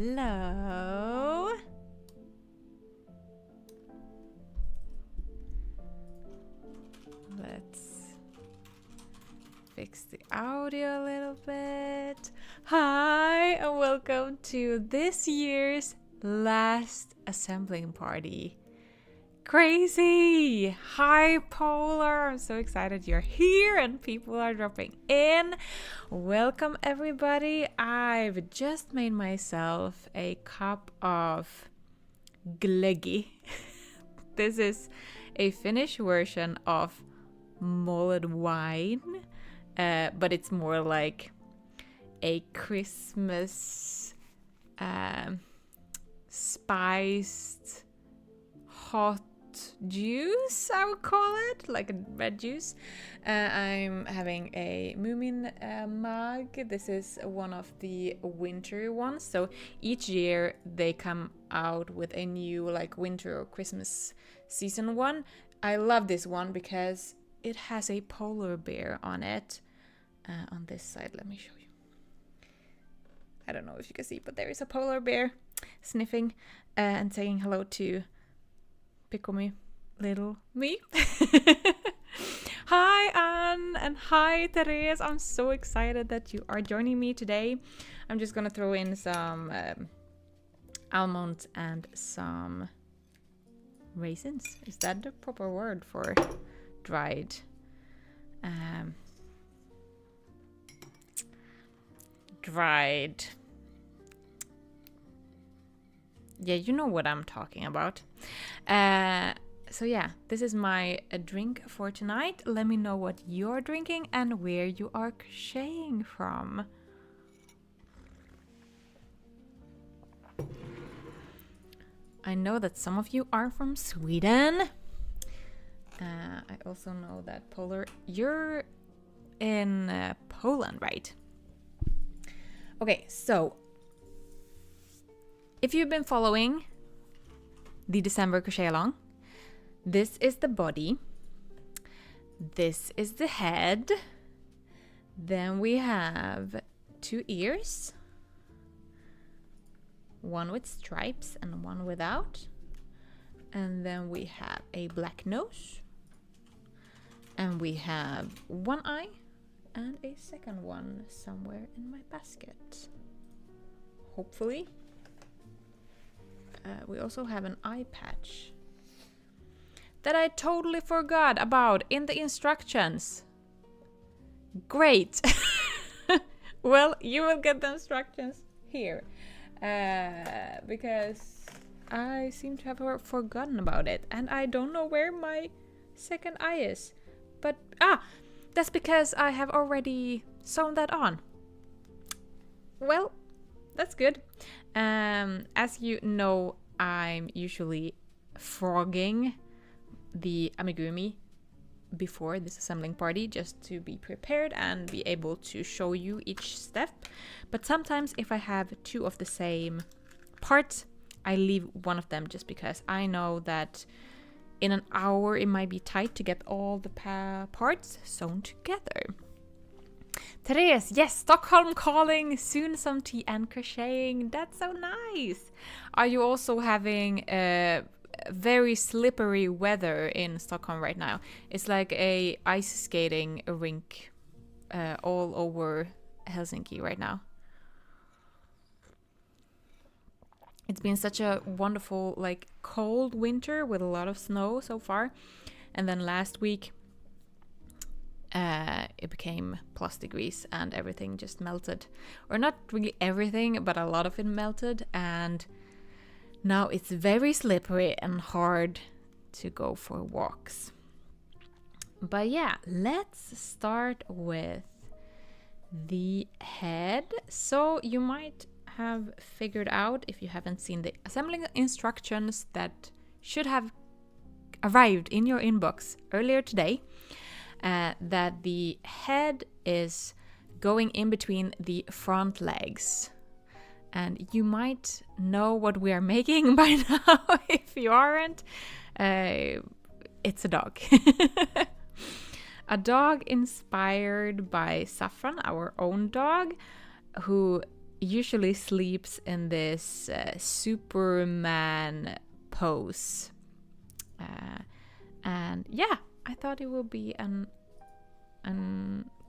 Hello. Let's fix the audio a little bit. Hi, and welcome to this year's last assembling party. Crazy! Hi, Polar! I'm so excited you're here and people are dropping in. Welcome, everybody. I've just made myself a cup of glöggi. This is a Finnish version of mulled wine, but it's more like a Christmas spiced hot juice, I would call it, like a red juice. I'm having a Moomin mug. This is one of the winter ones, so each year they come out with a new like winter or Christmas season one. I love this one because it has a polar bear on it. On this side, let me show you. I don't know if you can see, but there is a polar bear sniffing and saying hello to Pickle me, little me. Hi, Anne, and hi, Therese. I'm so excited that you are joining me today. I'm just gonna throw in some almonds and some raisins. Is that the proper word for dried? Dried. Yeah, you know what I'm talking about. So yeah, this is my drink for tonight. Let me know what you're drinking and where you are crocheting from. I know that some of you are from Sweden. I also know that Polar, you're in Poland, right? Okay, so if you've been following the December crochet along, this is the body, this is the head, then we have 2 ears, one with stripes and one without, and then we have a black nose, and we have 1 eye and a second one somewhere in my basket, hopefully. We also have an eye patch that I totally forgot about in the instructions. Great! Well, you will get the instructions here because I seem to have forgotten about it and I don't know where my second eye is. But, that's because I have already sewn that on. Well, that's good. As you know, I'm usually frogging the amigurumi before this assembling party just to be prepared and be able to show you each step. But sometimes if I have 2 of the same parts, I leave one of them just because I know that in an hour it might be tight to get all the parts sewn together. Therese, yes, Stockholm calling, soon some tea and crocheting. That's so nice. Are you also having very slippery weather in Stockholm right now? It's like a ice skating rink all over Helsinki right now. It's been such a wonderful, like, cold winter with a lot of snow so far. And then last week it became plus degrees and everything just melted, or not really everything, but a lot of it melted, and now it's very slippery and hard to go for walks. But yeah, let's start with the head. So you might have figured out, if you haven't seen the assembling instructions that should have arrived in your inbox earlier today, that the head is going in between the front legs. And you might know what we are making by now. If you aren't, it's a dog. A dog inspired by Saffron, our own dog, who usually sleeps in this Superman pose. And yeah, I thought it would be an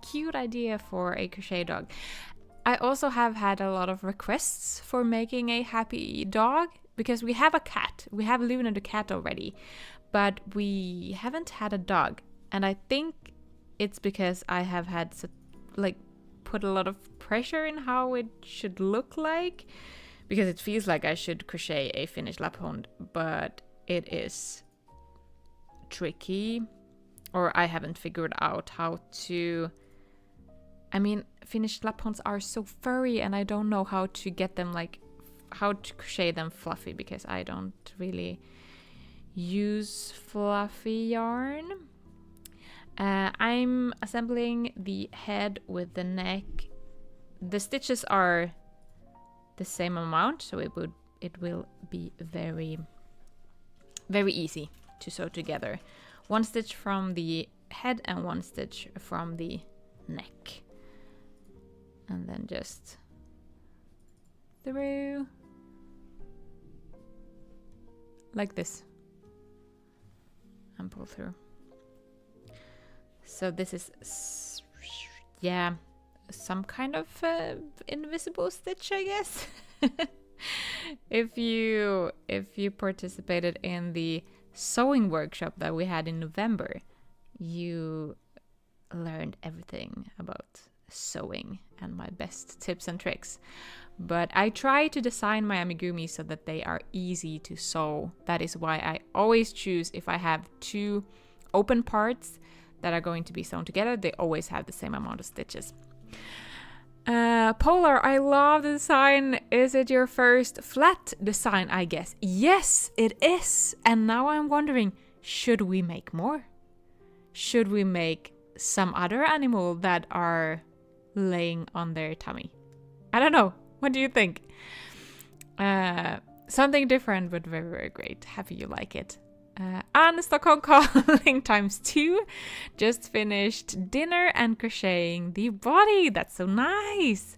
cute idea for a crochet dog. I also have had a lot of requests for making a happy dog because we have a cat. We have Luna the cat already, but we haven't had a dog. And I think it's because I have had put a lot of pressure in how it should look like, because it feels like I should crochet a Finnish Lapphund, but it is tricky, or I haven't figured out how to. I mean, Finnish Lapphunds are so furry, and I don't know how to get them, how to crochet them fluffy, because I don't really use fluffy yarn. I'm assembling the head with the neck. The stitches are the same amount, so it will be very, very easy to sew together. One stitch from the head and one stitch from the neck. And then just through like this and pull through. So this is, yeah, some kind of invisible stitch, I guess. If you participated in the sewing workshop that we had in November, you learned everything about sewing and my best tips and tricks. But I try to design my amigurumi so that they are easy to sew. That is why I always choose, if I have two open parts that are going to be sewn together, they always have the same amount of stitches. Polar, I love the design. Is it your first flat design, I guess? Yes, it is. And now I'm wondering, should we make more? Should we make some other animal that are laying on their tummy? I don't know. What do you think? Something different, but very, very great. Happy you like it. And Stockholm calling ×2. Just finished dinner and crocheting the body. That's so nice.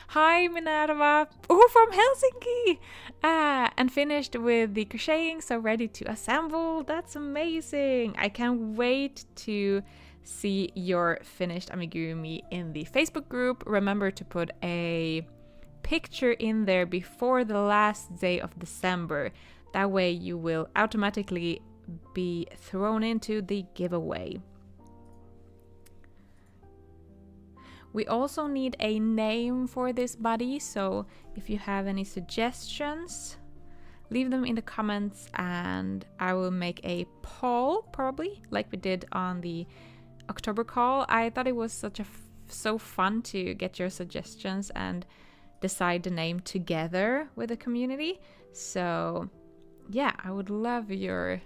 Hi, Minerva. Oh, from Helsinki. And finished with the crocheting, so ready to assemble. That's amazing. I can't wait to see your finished amigurumi in the Facebook group. Remember to put a picture in there before the last day of December. That way you will automatically be thrown into the giveaway. We also need a name for this buddy, so if you have any suggestions, leave them in the comments and I will make a poll, probably, like we did on the October call. I thought it was so fun to get your suggestions and decide the name together with the community. So yeah, I would love your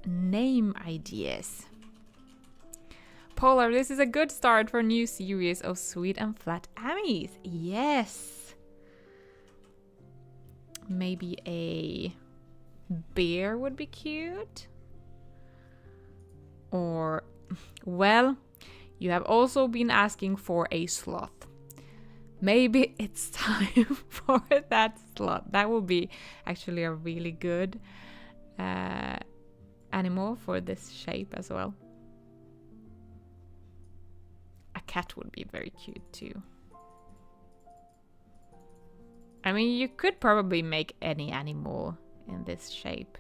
name ideas. Polar, this is a good start for a new series of sweet and flat amis. Yes. Maybe a bear would be cute. Or, well, you have also been asking for a sloth. Maybe it's time for that sloth. That would be actually a really good animal for this shape as well. A cat would be very cute too. I mean, you could probably make any animal in this shape.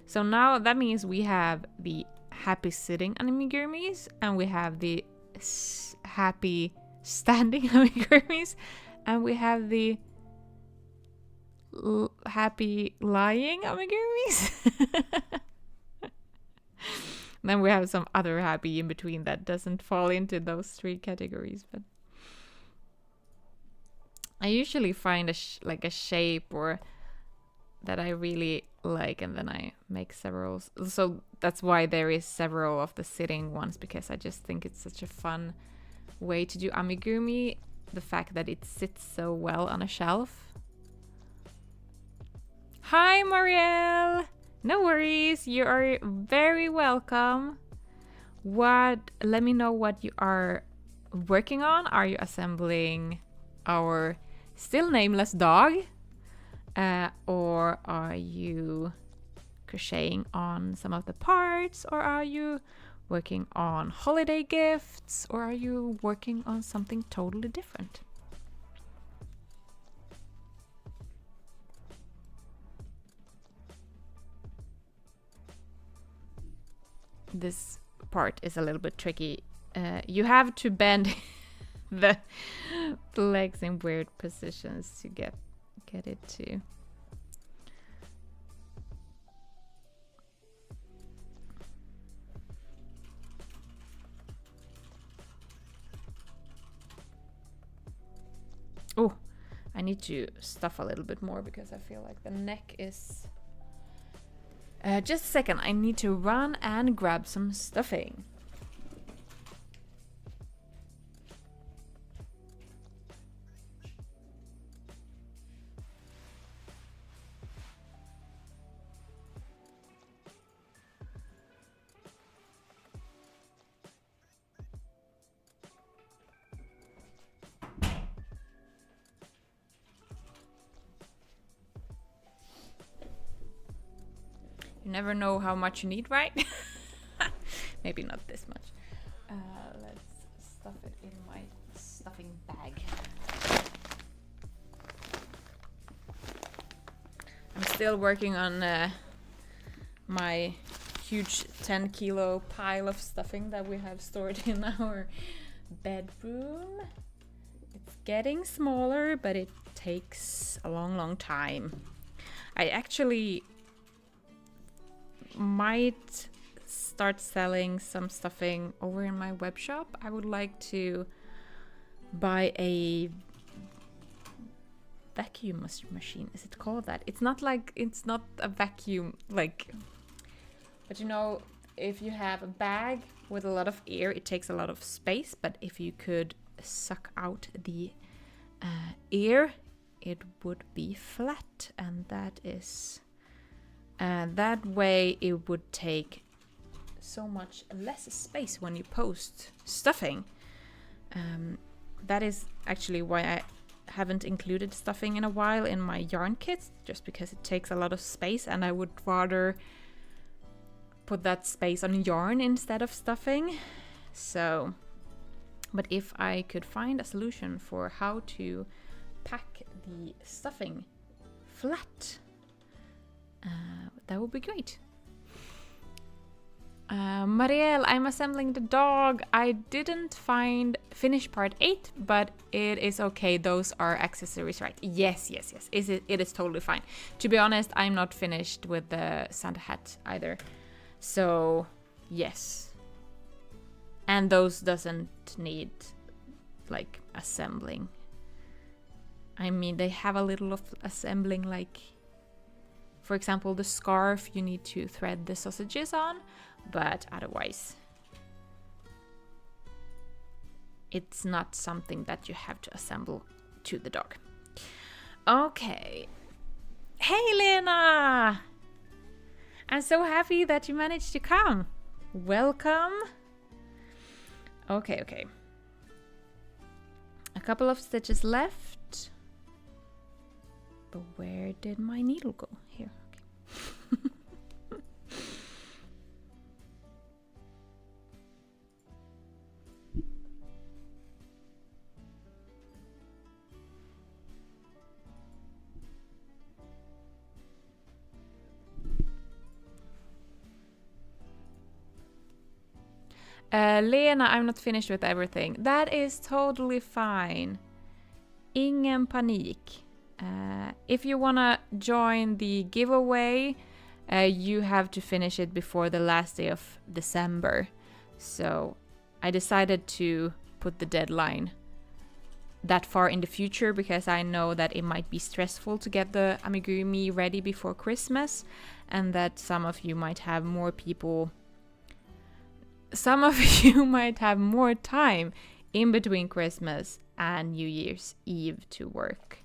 So now that means we have the happy sitting amigurumis and we have the happy standing amigurumis and we have the happy lying amigurumis. Then we have some other happy in between that doesn't fall into those three categories. But I usually find a shape or that I really like, and then I make several. So that's why there is several of the sitting ones, because I just think it's such a fun way to do amigurumi. The fact that it sits so well on a shelf. Hi, Marielle. No worries, you are very welcome. Let me know what you are working on? Are you assembling our still nameless dog? Or are you crocheting on some of the parts? Or are you working on holiday gifts? Or are you working on something totally different? This part is a little bit tricky. You have to bend the legs in weird positions to get it to. Oh, I need to stuff a little bit more because I feel like the neck is... just a second, I need to run and grab some stuffing. You never know how much you need, right? Maybe not this much. Let's stuff it in my stuffing bag. I'm still working on my huge 10 kilo pile of stuffing that we have stored in our bedroom. It's getting smaller, but it takes a long time. I actually might start selling some stuffing over in my web shop. I would like to buy a vacuum machine. Is it called that? It's not a vacuum, like, but you know, if you have a bag with a lot of air, it takes a lot of space, but if you could suck out the air, it would be flat, and that is that way it would take so much less space when you post stuffing. That is actually why I haven't included stuffing in a while in my yarn kits, just because it takes a lot of space and I would rather put that space on yarn instead of stuffing. So, but if I could find a solution for how to pack the stuffing flat, that would be great. Marielle, I'm assembling the dog. I didn't finish part 8, but it is okay. Those are accessories, right? Yes. It is totally fine. To be honest, I'm not finished with the Santa hat either. So, yes. And those doesn't need, like, assembling. I mean, they have a little of assembling, like, for example, the scarf you need to thread the sausages on, but otherwise it's not something that you have to assemble to the dog. Okay. Hey, Lena! I'm so happy that you managed to come. Welcome. Okay. A couple of stitches left. But where did my needle go? Here, okay. Lena, I'm not finished with everything. That is totally fine. Ingen panik. If you wanna join the giveaway, you have to finish it before the last day of December. So I decided to put the deadline that far in the future because I know that it might be stressful to get the amigurumi ready before Christmas, and that some of you might have more time in between Christmas and New Year's Eve to work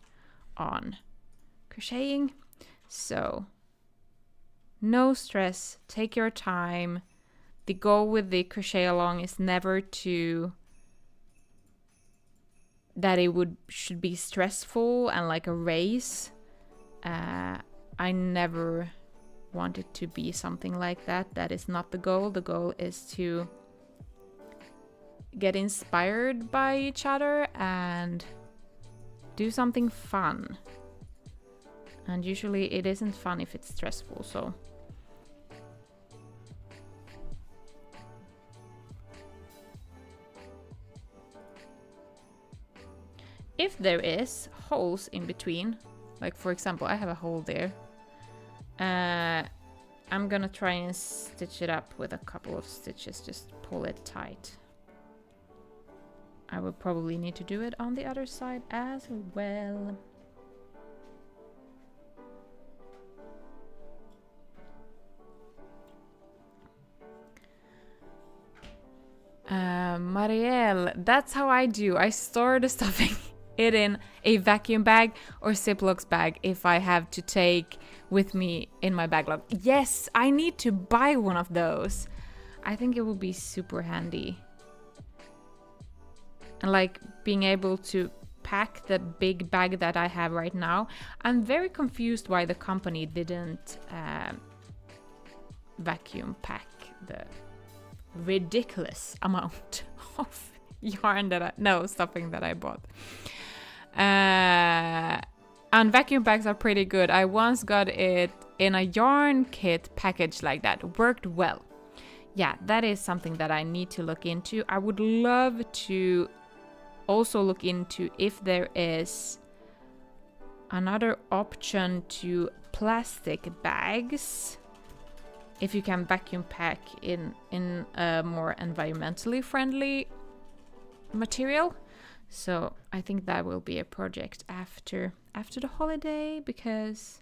on crocheting. So no stress, take your time. The goal with the crochet along is never to that it should be stressful and like a race. I never want it to be something like that. That is not the goal. The goal is to get inspired by each other and do something fun. And usually it isn't fun if it's stressful, so. If there is holes in between, like for example, I have a hole there, I'm gonna try and stitch it up with a couple of stitches, just pull it tight. I will probably need to do it on the other side as well. Marielle, that's how I do. I store the stuffing it in a vacuum bag or Ziploc bag if I have to take with me in my backlog. Yes, I need to buy one of those. I think it will be super handy. And like being able to pack the big bag that I have right now. I'm very confused why the company didn't vacuum pack the ridiculous amount of yarn stuffing that I bought. And vacuum bags are pretty good. I once got it in a yarn kit package like that. Worked well. Yeah, that is something that I need to look into. I would love to also look into if there is another option to plastic bags. If you can vacuum pack in a more environmentally friendly material. So I think that will be a project after the holiday, because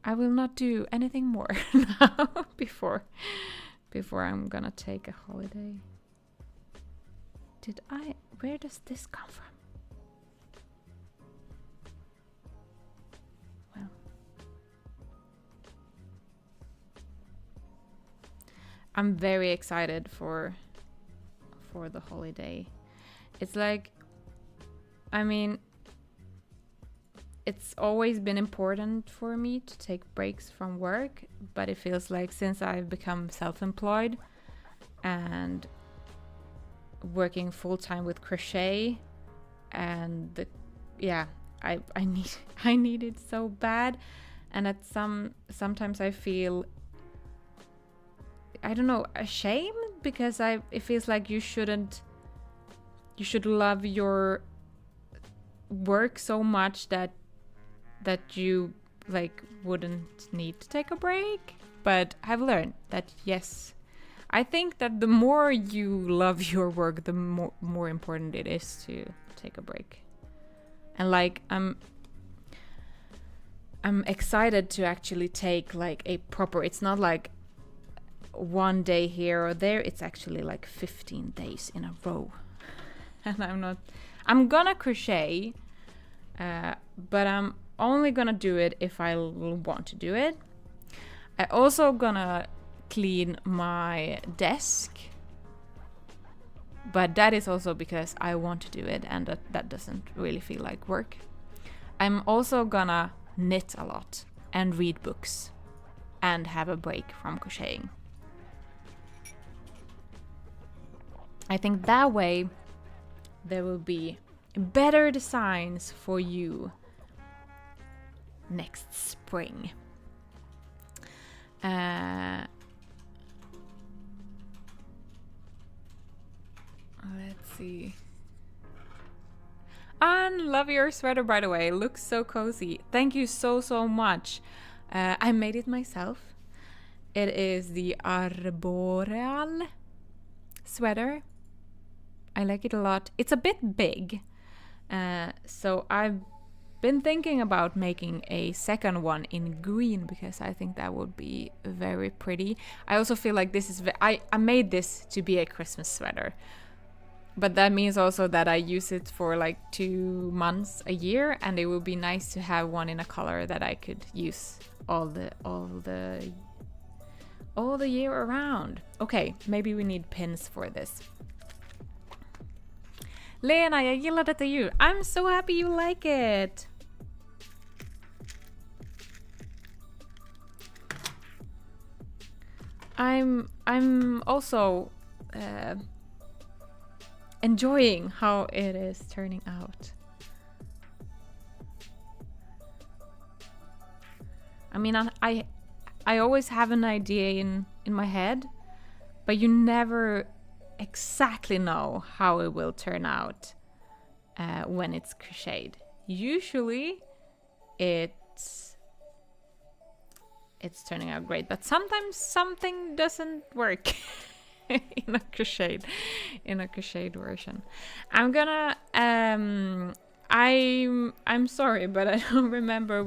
I will not do anything more now before I'm gonna take a holiday. Where does this come from? Well, I'm very excited for the holiday. It's like, I mean, it's always been important for me to take breaks from work, but it feels like since I've become self-employed and working full-time with crochet, and I need it so bad, and sometimes I feel, I don't know, ashamed, because it feels like you should love your work so much that you like wouldn't need to take a break. But I've learned that yes, I think that the more you love your work, the more important it is to take a break. And like I'm excited to actually take like a proper, it's not like one day here or there, it's actually like 15 days in a row. And I'm gonna crochet, but I'm only gonna do it if I want to do it. I also gonna clean my desk, but that is also because I want to do it, and that doesn't really feel like work. I'm also gonna knit a lot and read books and have a break from crocheting. I think that way there will be better designs for you next spring. Let's see. Anne, love your sweater, by the way. It looks so cozy. Thank you so much. I made it myself. It is the Arboreal sweater. I like it a lot. It's a bit big. So I've been thinking about making a second one in green, because I think that would be very pretty. I also feel like this is... I made this to be a Christmas sweater. But that means also that I use it for like 2 months a year, and it would be nice to have one in a color that I could use all the year around. Okay, maybe we need pins for this. Lena, jag gillar detta djur. I'm so happy you like it. I'm also enjoying how it is turning out. I mean, I always have an idea in my head, but you never exactly know how it will turn out when it's crocheted. Usually it's turning out great, but sometimes something doesn't work in a crocheted version. I'm gonna I'm sorry, but I don't remember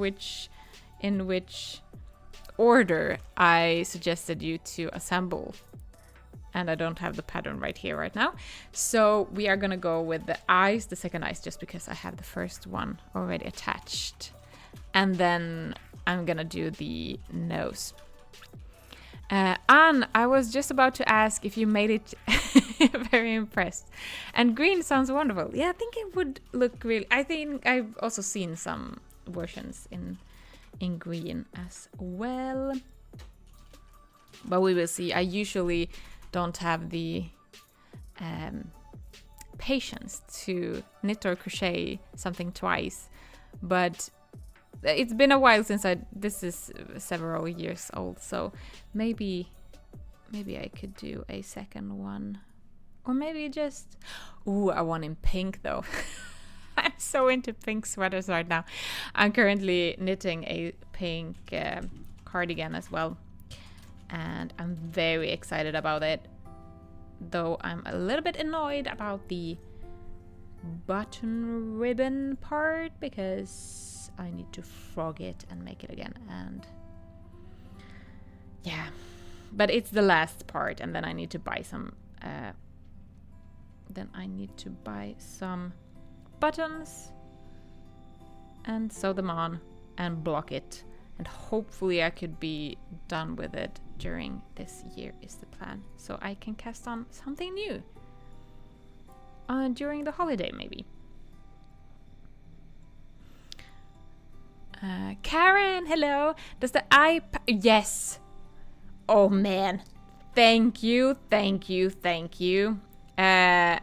in which order I suggested you to assemble, and I don't have the pattern right here right now, so we are gonna go with the eyes, the second eyes, just because I have the first one already attached, and then I'm gonna do the nose. Anne, I was just about to ask if you made it. Very impressed. And green sounds wonderful. Yeah, I think it would look really. I think I've also seen some versions in green as well, but we will see. I usually don't have the patience to knit or crochet something twice, but it's been a while since this is several years old, so maybe I could do a second one, or maybe just a one in pink though. I'm so into pink sweaters right now. I'm currently knitting a pink cardigan as well, and I'm very excited about it, though I'm a little bit annoyed about the button ribbon part because I need to frog it and make it again, and yeah, but it's the last part, and then I need to buy some buttons and sew them on and block it, and hopefully I could be done with it during this year is the plan, so I can cast on something new during the holiday maybe. Karen, hello. Does the yes. Oh man, thank you. I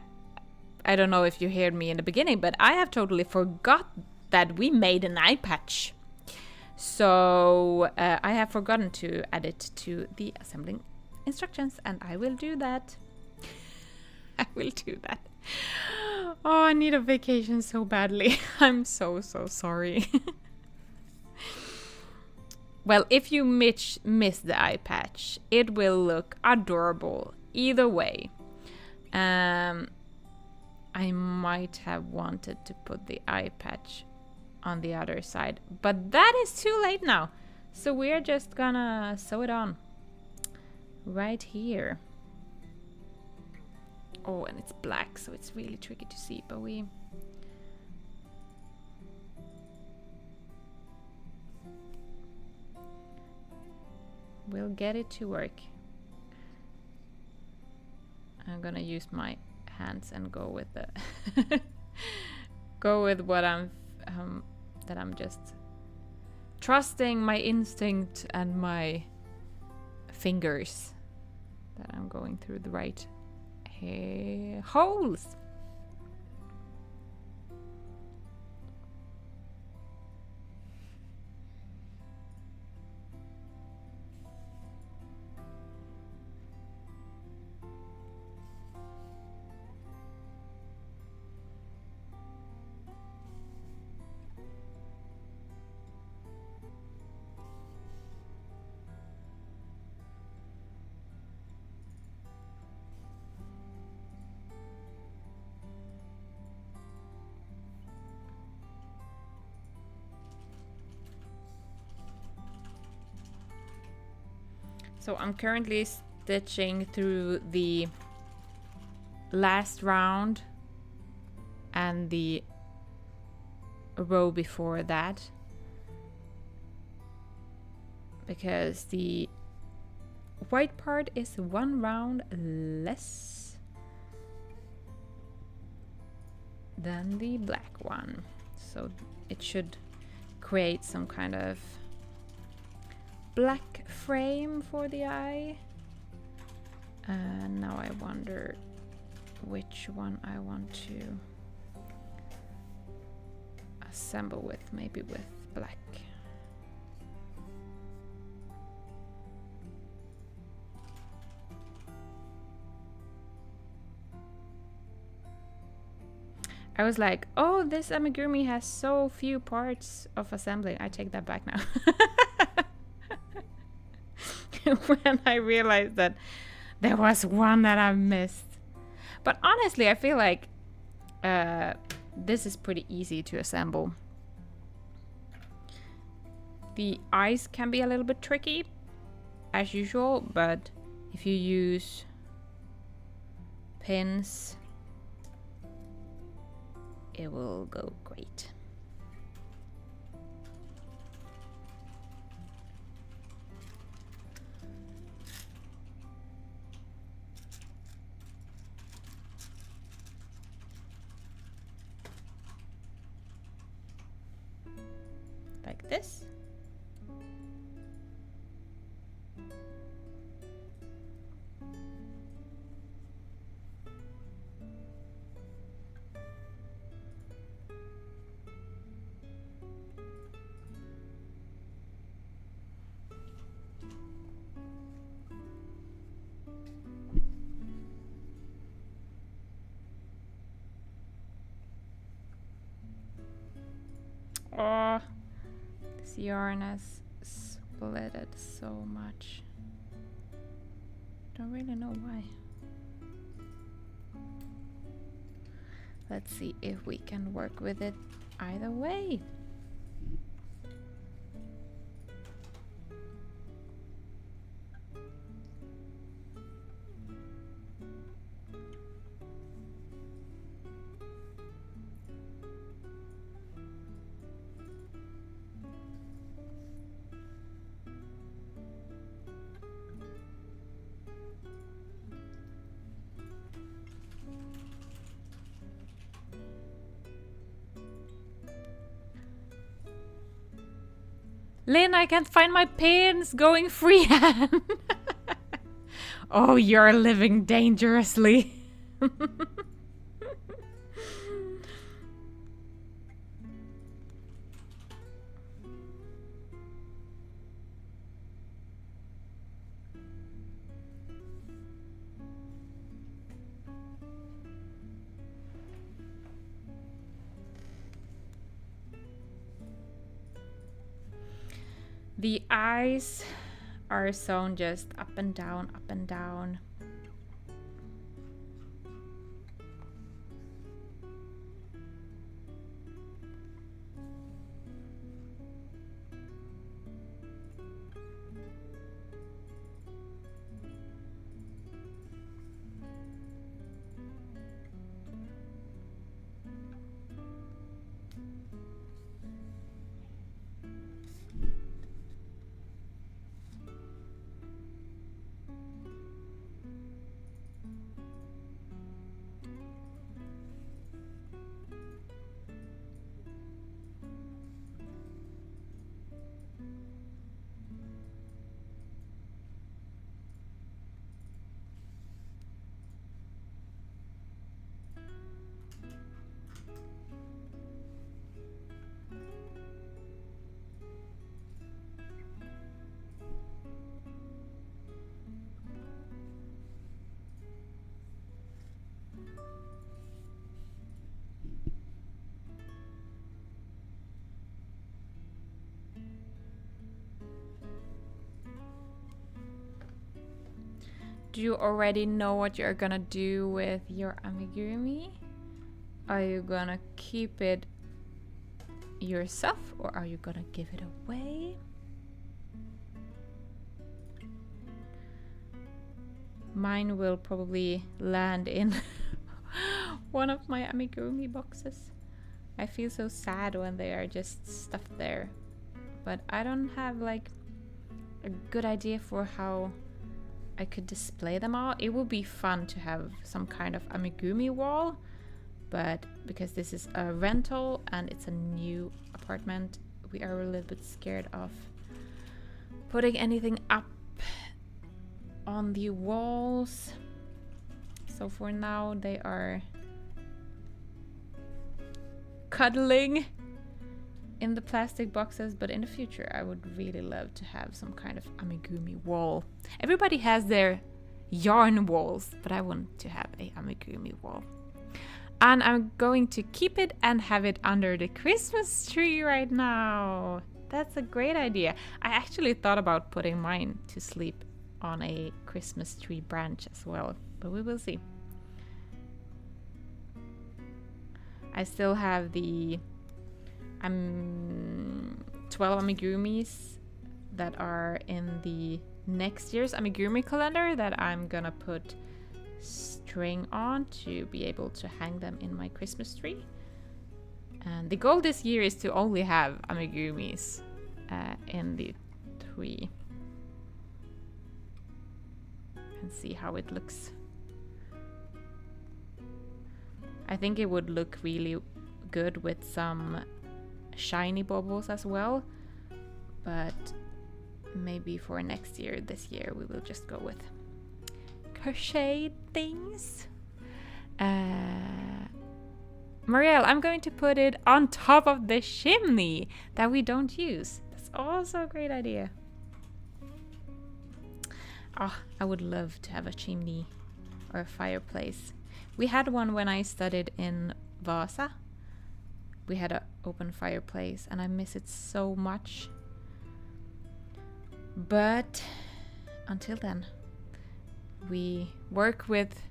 don't know if you heard me in the beginning, but I have totally forgot that we made an eye patch. So I have forgotten to add it to the assembling instructions, and I will do that. I will do that. Oh, I need a vacation so badly. I'm so sorry. Well, if you miss the eye patch, it will look adorable either way. I might have wanted to put the eye patch on the other side, but that is too late now. So we're just gonna sew it on right here. Oh, and it's black, so it's really tricky to see, but we'll get it to work. I'm gonna use my hands and go with the what I'm that I'm just trusting my instinct and my fingers that I'm going through the right holes. So I'm currently stitching through the last round and the row before that, because the white part is one round less. than the black one. So it should create some kind of black frame for the eye. And now I wonder which one I want to assemble with, maybe with black. I was like, oh, this amigurumi has so few parts of assembling. I take that back now. When I realized that there was one that I missed. But honestly, I feel like this is pretty easy to assemble. The eyes can be a little bit tricky, as usual, but if you use pins, it will go great. Like this. Oh, this yarn has splitted so much. Don't really know why. Let's see if we can work with it either way. Lynn, I can't find my pins going freehand. Oh, you're living dangerously. The eyes are sewn just up and down, up and down. Do you already know what you're gonna do with your amigurumi? Are you gonna keep it yourself or are you gonna give it away? Mine will probably land in one of my amigurumi boxes. I feel so sad when they are just stuffed there. But I don't have like a good idea for how I could display them all. It would be fun to have some kind of amigurumi wall, but because this is a rental and it's a new apartment, we are a little bit scared of putting anything up on the walls. So for now they are cuddling in the plastic boxes, but in the future I would really love to have some kind of amigurumi wall. Everybody has their yarn walls, but I want to have a amigurumi wall. And I'm going to keep it and have it under the Christmas tree right now. That's a great idea. I actually thought about putting mine to sleep on a Christmas tree branch as well, but we will see. I still have the 12 amigurumis that are in the next year's amigurumi calendar that I'm gonna put string on to be able to hang them in my Christmas tree. And the goal this year is to only have amigurumis in the tree. And see how it looks. I think it would look really good with some shiny baubles as well, but maybe for next year, this year, we will just go with crochet things. Marielle, I'm going to put it on top of the chimney that we don't use. That's also a great idea. Oh, I would love to have a chimney or a fireplace. We had one when I studied in Vasa. We had an open fireplace and I miss it so much. But until then, we work with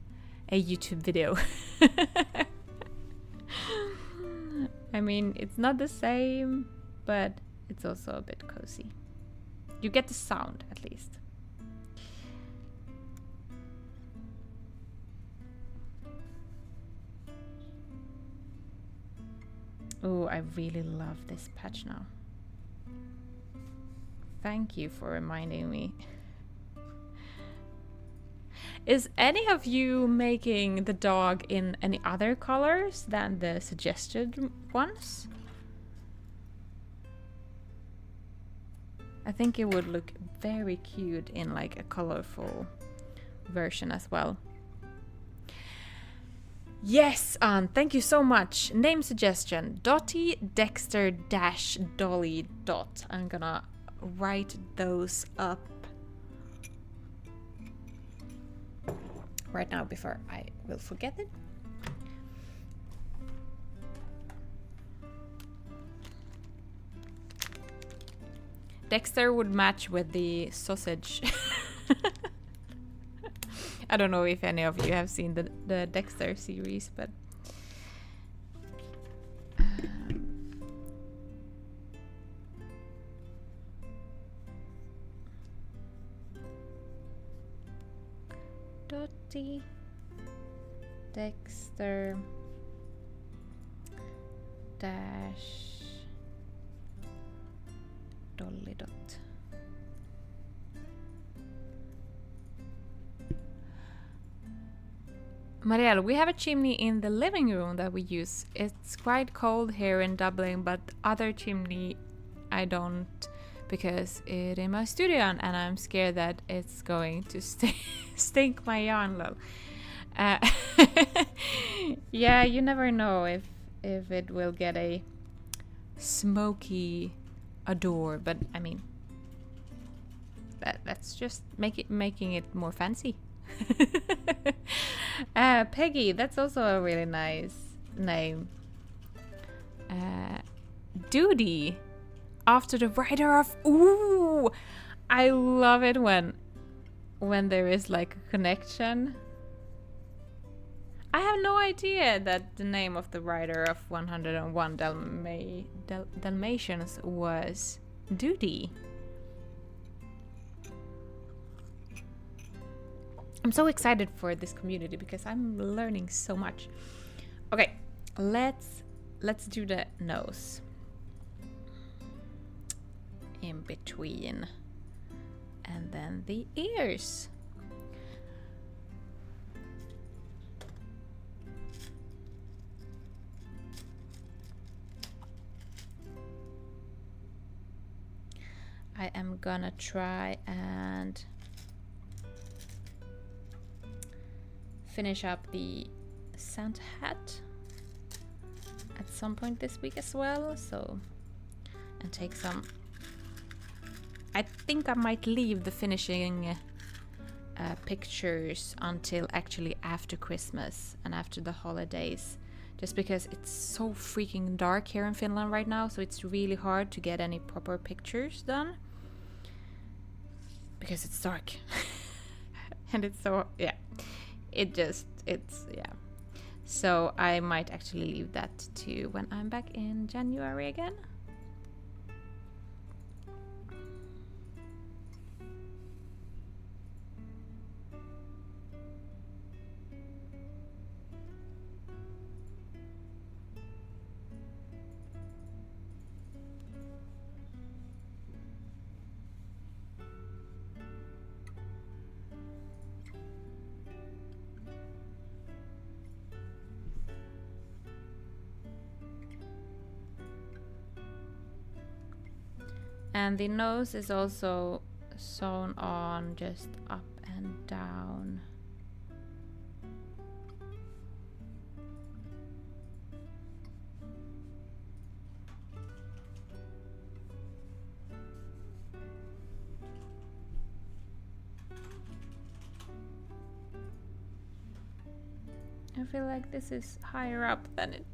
a YouTube video. I mean, it's not the same, but it's also a bit cozy. You get the sound at least. Oh, I really love this patch now. Thank you for reminding me. Is any of you making the dog in any other colors than the suggested ones? I think it would look very cute in like a colorful version as well. Yes, thank you so much. Name suggestion: Dottie, Dexter, Dash, Dolly, Dot. I'm gonna write those up right now before I will forget it. Dexter would match with the sausage. I don't know if any of you have seen the Dexter series, but Dottie, Dexter, Dash, Dolly Dot. Marielle, we have a chimney in the living room that we use. It's quite cold here in Dublin, but other chimney I don't, because it's in my studio and I'm scared that it's going to stink my yarn. Lol. Yeah, you never know if it will get a smoky odor, but I mean, that's just making it more fancy. Peggy, that's also a really nice name. Duty, after the writer of. Ooh, I love it when there is like a connection. I have no idea that the name of the writer of 101 Dalmatians was Duty. I'm so excited for this community because I'm learning so much. Okay, let's do the nose in between, and then the ears. I am gonna try and finish up the Santa hat at some point this week as well, so, and take some. I think I might leave the finishing pictures until actually after Christmas and after the holidays, just because it's so freaking dark here in Finland right now, so it's really hard to get any proper pictures done because it's dark. And it's so, yeah, it's yeah. So I might actually leave that to when I'm back in January again. And the nose is also sewn on just up and down. I feel like this is higher up than it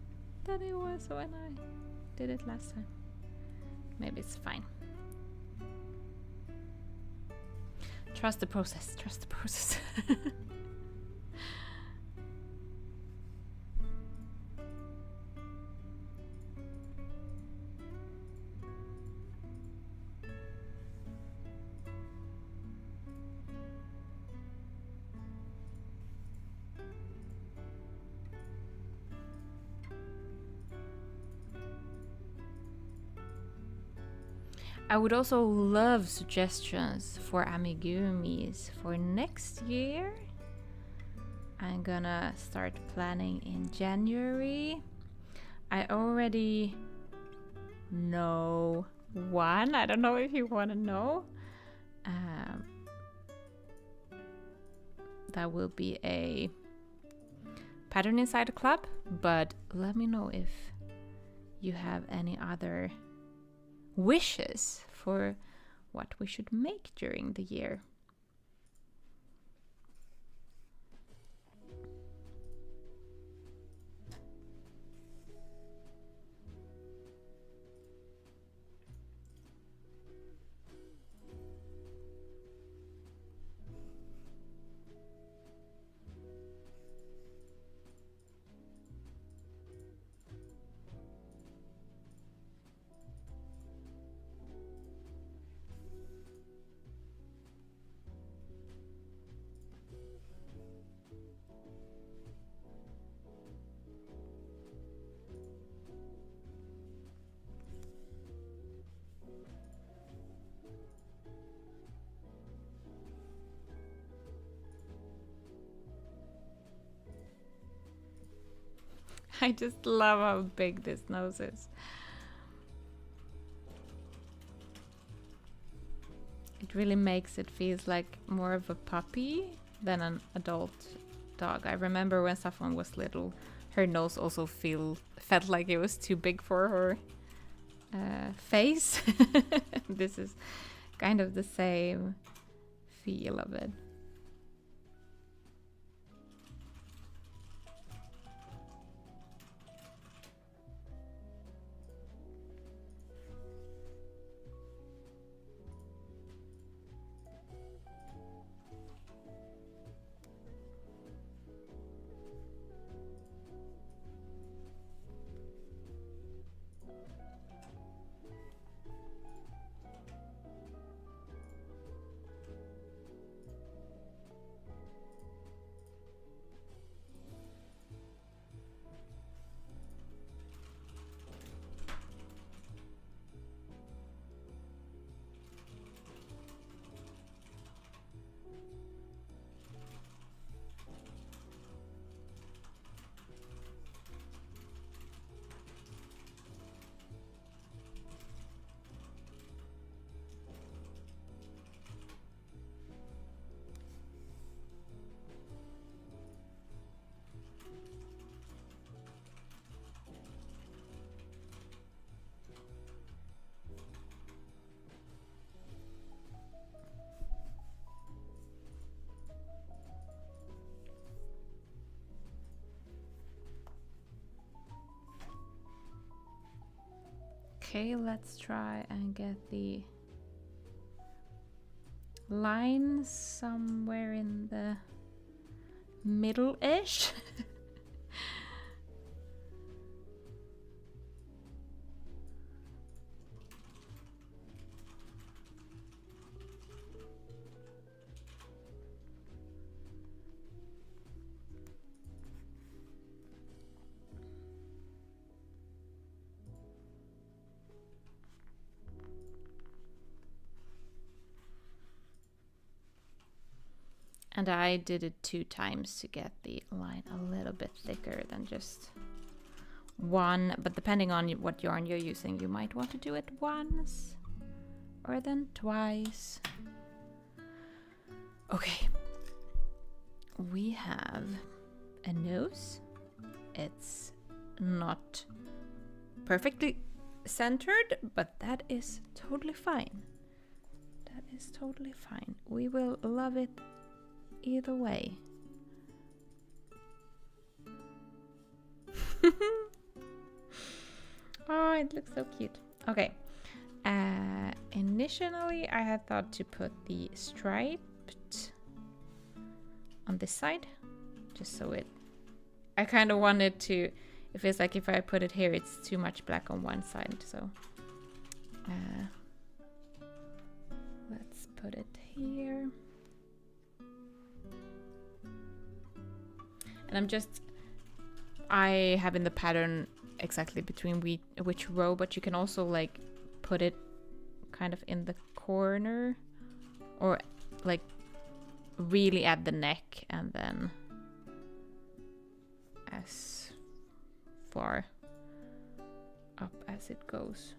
was when I did it last time. Maybe it's fine. Trust the process, trust the process. I would also love suggestions for amigurumis for next year. I'm gonna start planning in January. I already know one. I don't know if you want to know. That will be a pattern inside a club, but let me know if you have any other wishes for what we should make during the year. I just love how big this nose is. It really makes it feel like more of a puppy than an adult dog. I remember when Safwan was little, her nose also felt like it was too big for her face. This is kind of the same feel of it. Okay, let's try and get the line somewhere in the middle-ish. And I did it 2 times to get the line a little bit thicker than just one. But depending on what yarn you're using, you might want to do it once or then twice. Okay. We have a nose. It's not perfectly centered, but that is totally fine. That is totally fine. We will love it either way. Oh, it looks so cute. Okay. Initially, I had thought to put the striped on this side, just so it. I kind of wanted to. It feels like if I put it here, it's too much black on one side. So let's put it here. And I have in the pattern exactly between which row, but you can also like put it kind of in the corner or like really at the neck and then as far up as it goes.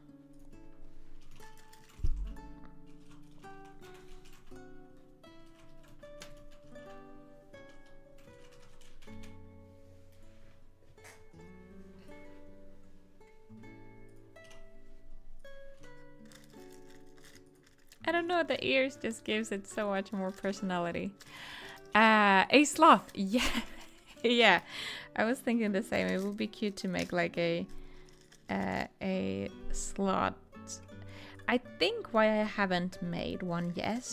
I don't know, the ears just gives it so much more personality. A sloth, yeah. Yeah, I was thinking the same. It would be cute to make like a sloth. I think why I haven't made one yet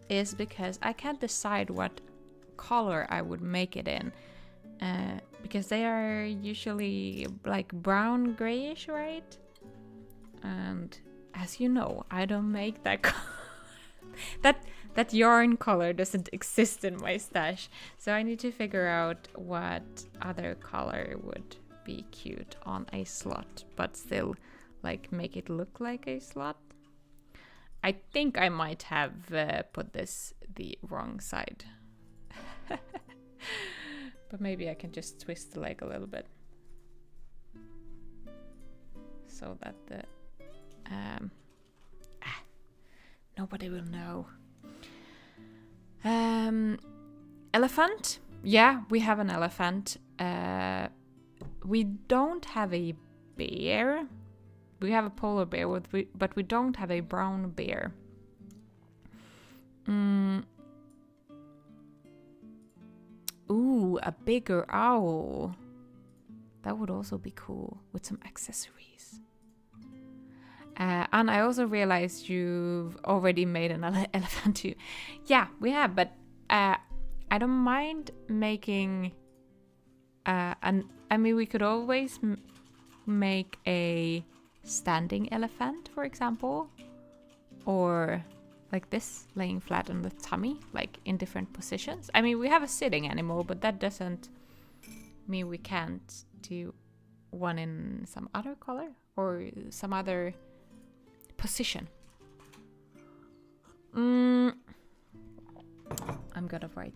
is because I can't decide what color I would make it in. Because they are usually like brown grayish, right? And as you know, I don't make that color. That yarn color doesn't exist in my stash, so I need to figure out what other color would be cute on a slot, but still like make it look like a slot. I think I might have put this the wrong side. But maybe I can just twist the leg a little bit so that the nobody will know. Elephant? Yeah, we have an elephant. We don't have a bear. We have a polar bear, but we don't have a brown bear. Ooh, a bigger owl. That would also be cool with some accessories. And I also realized you've already made an elephant too. Yeah, we have, but I don't mind making I mean, we could always make a standing elephant, for example, or like this, laying flat on the tummy, like in different positions. I mean, we have a sitting animal, but that doesn't mean we can't do one in some other color or some other position. I'm gonna write.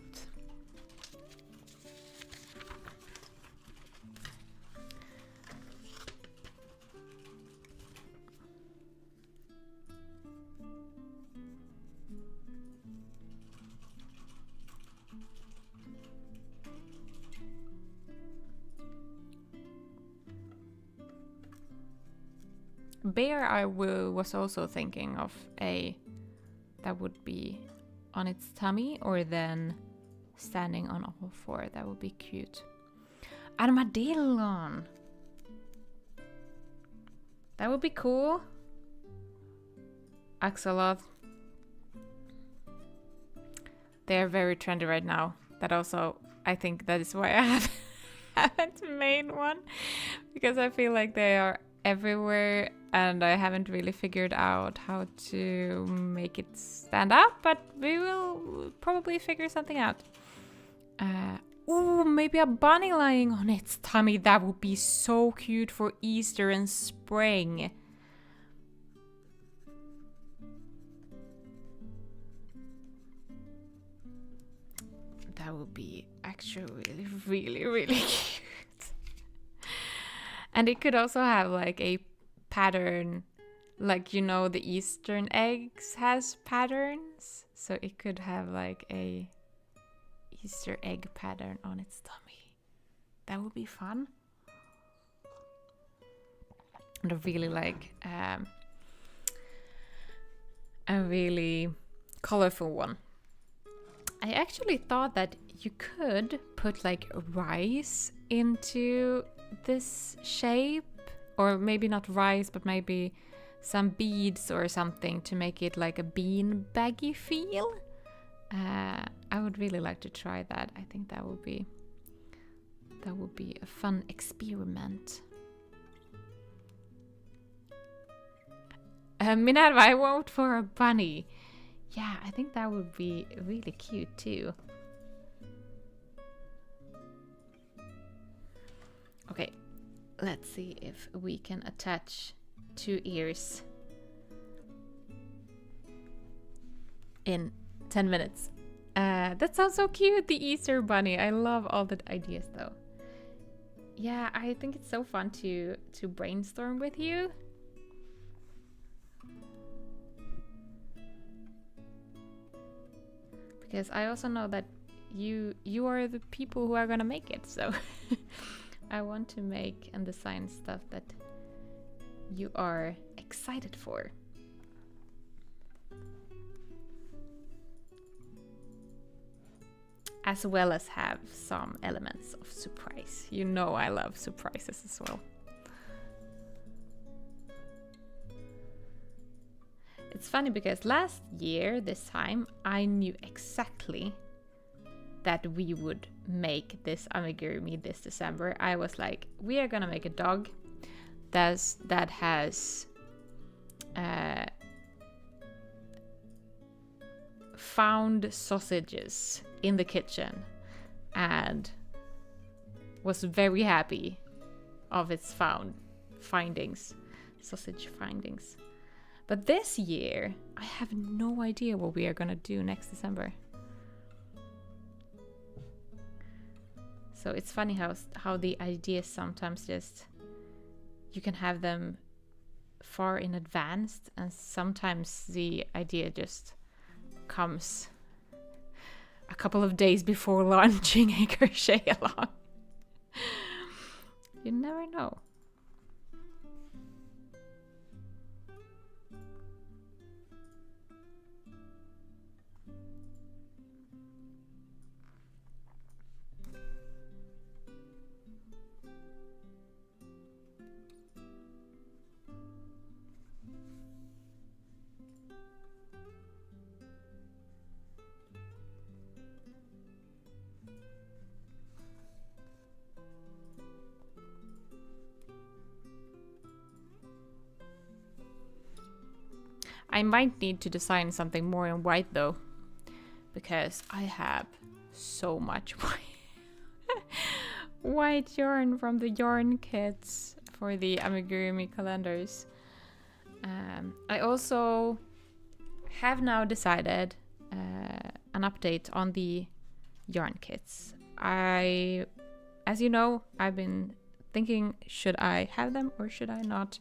Bear, I was also thinking of a that would be on its tummy or then standing on all four. That would be cute. Armadillo. That would be cool. Axolotl. They're very trendy right now. That also, I think that is why I haven't made one. Because I feel like they are everywhere and I haven't really figured out how to make it stand out. But we will probably figure something out. Ooh, maybe a bunny lying on its tummy. That would be so cute for Easter and spring. That would be actually really, really cute. And it could also have like a pattern, like, you know, the Eastern eggs has patterns. So it could have like a Easter egg pattern on its tummy. That would be fun. And I really like a really colorful one. I actually thought that you could put like rice into this shape, or maybe not rice, but maybe some beads or something to make it like a bean baggy feel. I would really like to try that. I think that would be a fun experiment. Minerva, I vote for a bunny. Yeah, I think that would be really cute too. Okay, let's see if we can attach 2 ears in 10 minutes. That sounds so cute, the Easter bunny. I love all the ideas though. Yeah, I think it's so fun to brainstorm with you. Because I also know that you are the people who are gonna make it, so I want to make and design stuff that you are excited for. As well as have some elements of surprise. You know I love surprises as well. It's funny because last year, this time, I knew exactly that we would make this amigurumi this December. I was like, we are gonna make a dog that has found sausages in the kitchen and was very happy of its sausage findings. But this year, I have no idea what we are gonna do next December. So it's funny how the ideas sometimes just, you can have them far in advance, and sometimes the idea just comes a couple of days before launching a crochet along. You never know. I might need to design something more in white though, because I have so much white yarn from the yarn kits for the amigurumi calendars. I also have now decided an update on the yarn kits. As you know, I've been thinking, should I have them or should I not?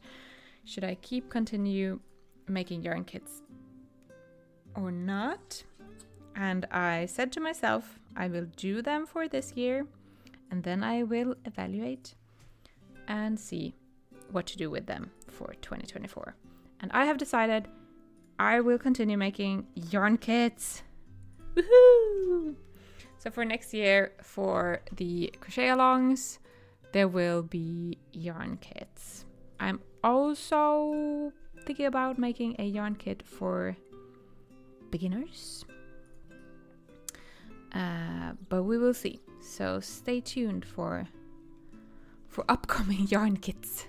Should I continue making yarn kits or not? And I said to myself, I will do them for this year and then I will evaluate and see what to do with them for 2024. And I have decided I will continue making yarn kits. Woohoo! So for next year, for the crochet alongs, there will be yarn kits. I'm also thinking about making a yarn kit for beginners. But we will see. So stay tuned for upcoming yarn kits.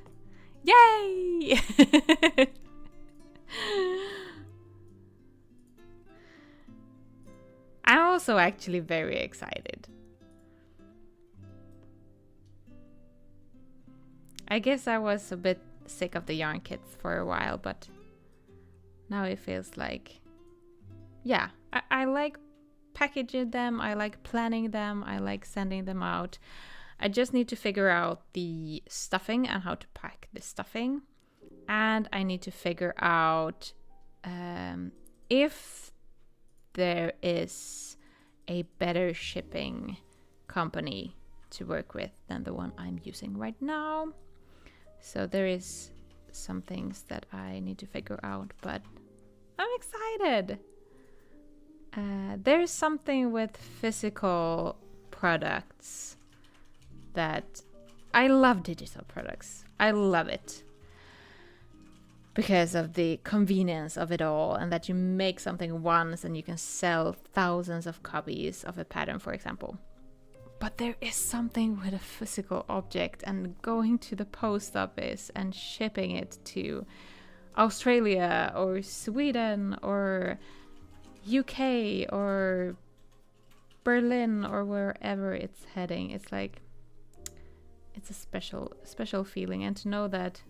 Yay! I'm also actually very excited. I guess I was a bit sick of the yarn kits for a while, but now it feels like, yeah, I like packaging them, I like planning them, I like sending them out. I just need to figure out the stuffing and how to pack the stuffing. And I need to figure out if there is a better shipping company to work with than the one I'm using right now. So there is some things that I need to figure out, but I'm excited. There's something with physical products that I love. Digital products. I love it because of the convenience of it all, and that you make something once and you can sell thousands of copies of a pattern, for example. But there is something with a physical object and going to the post office and shipping it to Australia or Sweden or UK or Berlin or wherever it's heading. It's like, it's a special feeling. And to know that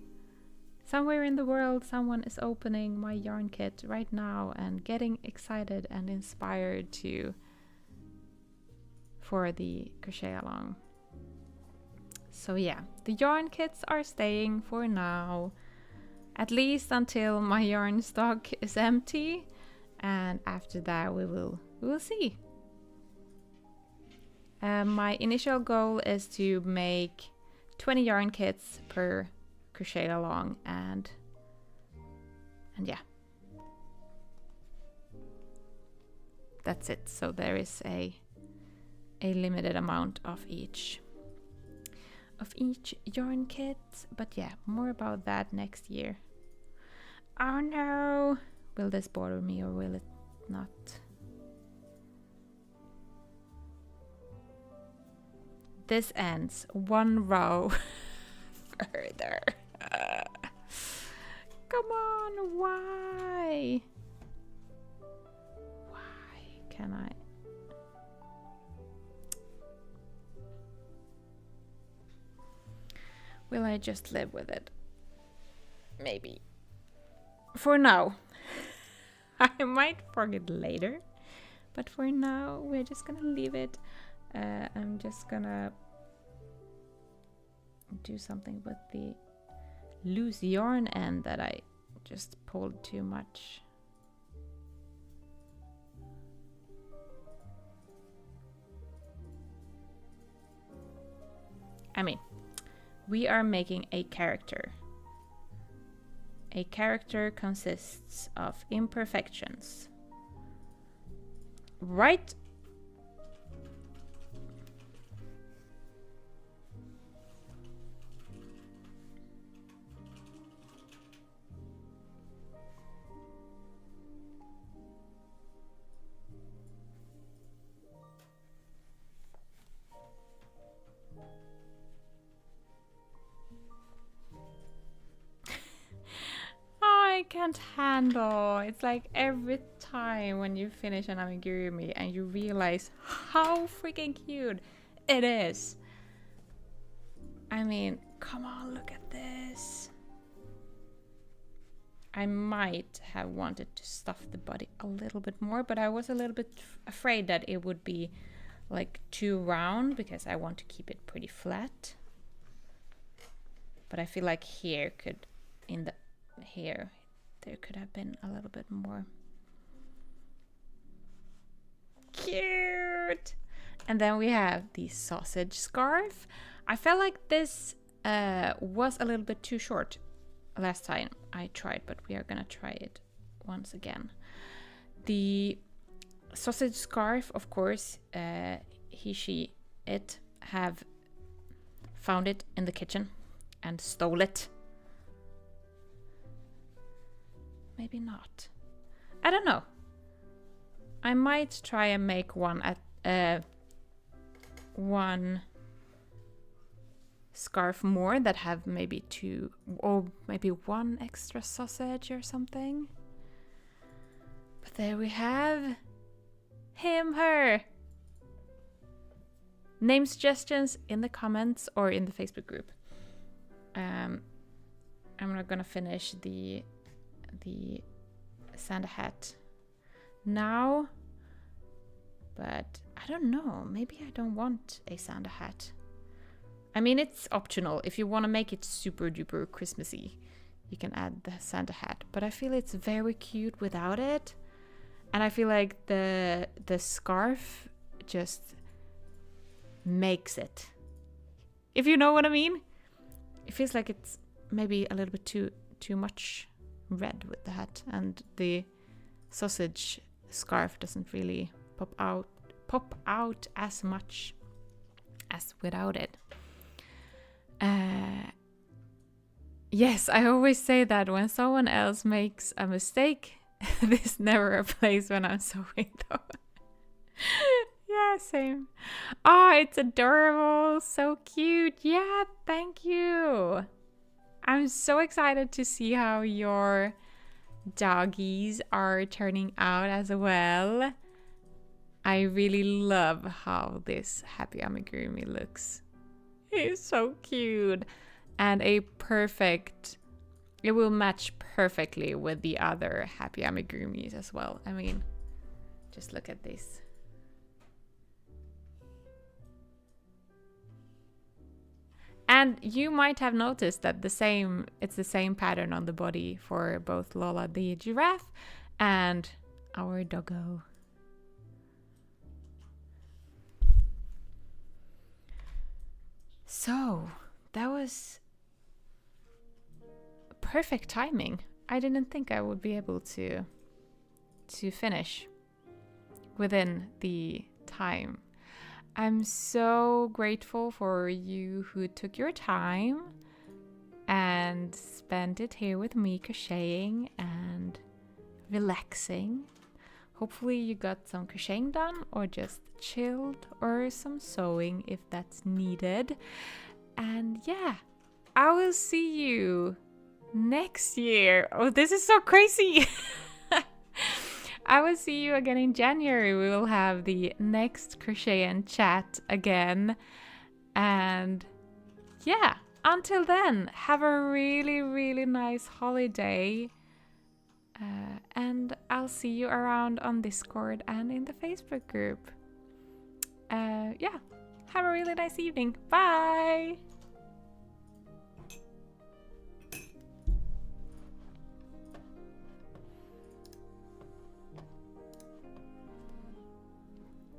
somewhere in the world someone is opening my yarn kit right now and getting excited and inspired for the crochet along. So yeah, the yarn kits are staying for now, at least until my yarn stock is empty, and after that we will see. My initial goal is to make 20 yarn kits per crochet along, and yeah, that's it. So there is a limited amount of each yarn kit, but yeah, more about that next year. Oh no, will this bother me or will it not? This ends one row further. Come on, why can I? Will I just live with it? Maybe. For now. I might forget later. But for now, we're just gonna leave it. I'm just gonna do something with the loose yarn end that I just pulled too much. I mean, we are making a character. A character consists of imperfections. Right? I can't handle. It's like every time when you finish an amigurumi and you realize how freaking cute it is. I mean, come on, look at this. I might have wanted to stuff the body a little bit more, but I was a little bit afraid that it would be like too round because I want to keep it pretty flat. But I feel like here there could have been a little bit more cute. And then we have the sausage scarf. I felt like this was a little bit too short last time I tried, but we are gonna try it once again. The sausage scarf, of course, it have found it in the kitchen and stole it maybe not. I don't know. I might try and make one at one scarf more that have maybe 2 or maybe 1 extra sausage or something. But there we have him, her. Name suggestions in the comments or in the Facebook group. I'm not gonna finish the Santa hat now, but I don't know, maybe I don't want a Santa hat. I mean, it's optional. If you want to make it super duper Christmassy, you can add the Santa hat, but I feel it's very cute without it, and I feel like the scarf just makes it, if you know what I mean. It feels like it's maybe a little bit too much red with the hat, and the sausage scarf doesn't really pop out as much as without it. Yes, I always say that when someone else makes a mistake, this never applies when I'm sewing though. Yeah, same. Oh, it's adorable. So cute. Yeah, thank you. I'm so excited to see how your doggies are turning out as well. I really love how this happy amigurumi looks. It's so cute. And it will match perfectly with the other happy amigurumis as well. I mean, just look at this. And you might have noticed that it's the same pattern on the body for both Lola the giraffe and our doggo. So that was perfect timing. I didn't think I would be able to finish within the time. I'm so grateful for you who took your time and spent it here with me crocheting and relaxing. Hopefully you got some crocheting done or just chilled or some sewing if that's needed. And yeah, I will see you next year. Oh, this is so crazy. I will see you again in January. We will have the next crochet and chat again. And yeah, until then, have a really, really nice holiday. And I'll see you around on Discord and in the Facebook group. Yeah, have a really nice evening. Bye!